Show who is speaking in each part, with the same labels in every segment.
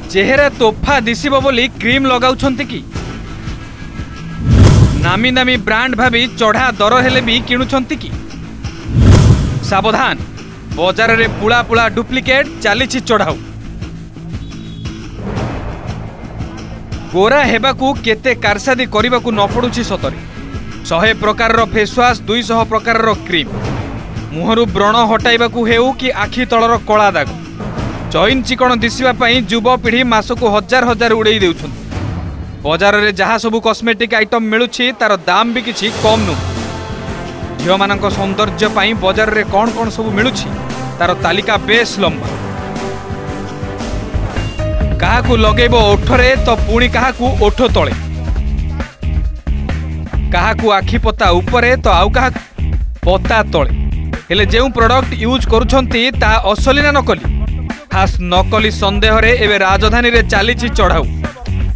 Speaker 1: चेहरा तोफा दिसिबो बोली क्रीम लगाउछंती कि नामी नामी ब्रांड भाभी चढ़ा दर हेले भी किणुछंती कि सावधान बाजार रे पुला पुला डुप्लिकेट चलीछि चढ़ाऊ गोरा हेबाकू केते कारसादी करिबाकू न पड़ुछि सतरे 100 प्रकार रो फेसवाश 200 प्रकार रो क्रीम मुहरु व्रण हटाइबाकू हेउ कि आखि तलर कला दाग चईन चिकण दिसिबा पई युवपीढ़ी मासकू हजार हजार उड़ेई देउछन बाजार रे जहा सबु कॉस्मेटिक आइटम मिलुछि तार दाम भी किछि कम नु झियो मानक सौंदर्य पई बाजार रे कोन कोन सबु मिलुछि तार तालिका बेस लंबा काहाकू लगेबो ओठरे तो पुणी काहाकू ओठ तळे काहाकू आखि पता उपरे तो आउ काहा पता तळे हेले जेउ प्रोडक्ट यूज करूछंती ता असली ना नकली खास नकली संदेह रे एबे राजधानी रे चालीछि चढ़ाऊ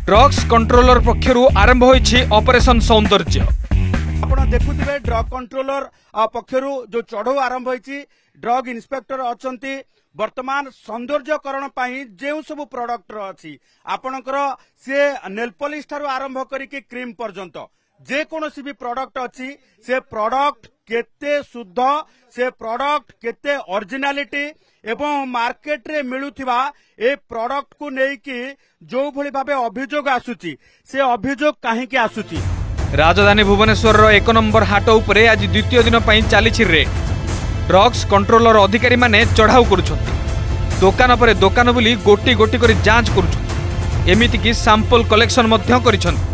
Speaker 1: ड्रग्स कंट्रोलर पक्षरु आरंभ होईछि ऑपरेशन सौंदर्य
Speaker 2: आपण देखुथिबे ड्रग कंट्रोलर पक्षरु जो चढ़ाऊ आरंभ होईछि ड्रग इंस्पेक्टर अछंती वर्तमान सौंदर्यकरण पाई जेउ सब प्रोडक्ट अछि आपणकर से नेल पॉलिश ठारू आरंभ करिके क्रीम पर्यंत जे कोनोसी भी प्रोडक्ट अछि से प्रोडक्ट केते शुद्ध से प्रोडक्ट केते ओरिजिनालिटी एवं मार्केट रे मिलुथिबा ए प्रोडक्ट को नेकी जो भली भाबे अभियोग आसुची से अभियोग काहे के आसुची
Speaker 1: राजधानी भुवनेश्वर रो 1 नंबर हाट उपरे आज द्वितीय दिन पई चालीछि रेड ड्रग्स कंट्रोलर अधिकारी माने चढ़ाऊ करुछंती दुकान पर दुकान बुली गोटी गोटी करी जांच करुछंती एमिति कि सैंपल कलेक्शन मध्य करिछंती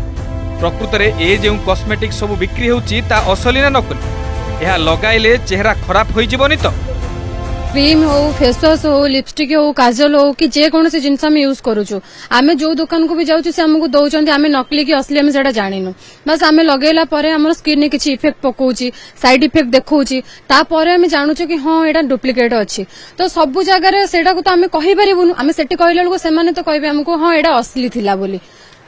Speaker 1: प्रकृत रे ए जे कॉस्मेटिक सब बिक्री होउची ता असली ना नकली एहा लगाइले चेहरा खराब होई जीवनी तो
Speaker 3: क्रीम हो फेसवाश हो लिपस्टिक हो काजल हो कि जे कौन सी जिनस यूज करूँ आम जो दुकान को भी जाऊँ से आमको दौरान आम नकली कि असली आम से जानिनु बस आम लगेला आम स्किन किसी इफेक्ट पकाउची साइड इफेक्ट देखौची तापर आम जानूँ कि हाँ यहाँ डुप्लिकेट अच्छी तो सब जगह से तो आम कहीपरूनु आम से कहला बेलू से तो कहे आमको हाँ यहाँ असली थिला बोली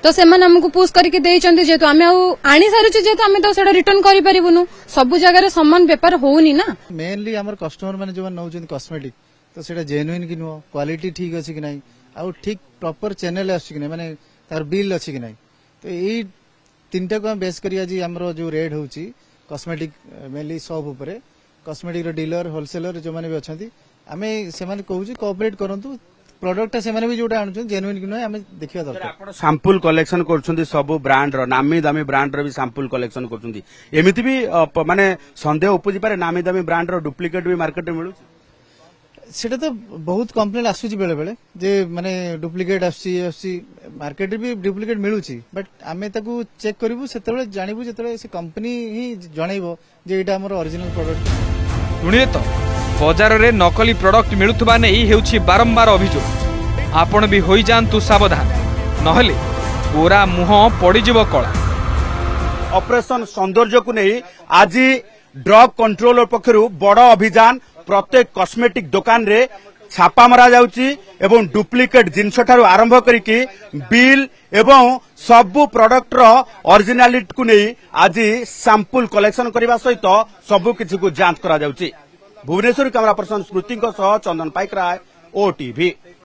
Speaker 3: तो सेमाने हमको पुश करके देइचंती जेतु आमे आनी सारिछु जेतु आमे तो सेटा रिटर्न करि परिबुनु सब जगह समान व्यापार होउनी ना
Speaker 4: मेनली हमर कस्टमर माने जो नौचन कॉस्मेटिक तो सेटा जेन्युइन कि नो क्वालिटी ठीक अछि कि नै आ ठीक प्रॉपर चैनल अछि कि नै माने तार बिल अछि कि नै तो एई तीनटा को हम बेस करिया जी हमरो जो रेड होउची कॉस्मेटिक मेनली शॉप ऊपर कॉस्मेटिक रो डीलर होलसेलर जो माने भी अछंती आमे से माने कहूची कोऑपरेट करंतु प्रोडक्ट से माने भी जोटा आनुछन जेन्युइन कि नै आमे देखिया दरकार
Speaker 2: आपण सैंपल कलेक्शन करछंती सब ब्रांड रो नामी दामी ब्रांड रो भी सैंपल कलेक्शन करछंती एमिति भी माने संदेह उपजि पारे नामी दामी ब्रांड रो डुप्लिकेट भी मार्केट में मिलु
Speaker 4: सेटा तो बहुत कंप्लेंट आसुची बेले बेले जे माने डुप्लिकेट आसी मार्केट भी डुप्लिकेट मिलुची बट आमे ताकू चेक करिवु सेतेबे जानिबु जेतेबे से कंपनी ही जणाइबो जे एटा हमर ओरिजिनल प्रोडक्ट
Speaker 1: सुनिए तो बाजार रे नकली प्रोडक्ट मिलुथबा नै हेउछि बारंबार अभियोग आपण भी होई जानतु सावधान नहले पूरा मुह पड़ी जीव कला
Speaker 2: ऑपरेशन सौंदर्य को नहीं आज ड्रग कंट्रोलर पक्षरु बड़ अभियान प्रत्येक कॉस्मेटिक दुकान रे छापा मरा जाउची एवं डुप्लिकेट जिनस ठारू आरंभ करिकि बिल एवं सबु प्रोडक्ट रो ओरिजिनालिटी को नहीं आज सैंपल कलेक्शन करबा सहित सबु किछि को जांच करा जाउची भुवनेश्वर कैमरा पर्सन स्मृति चंदन पाइकराय ओटीवी।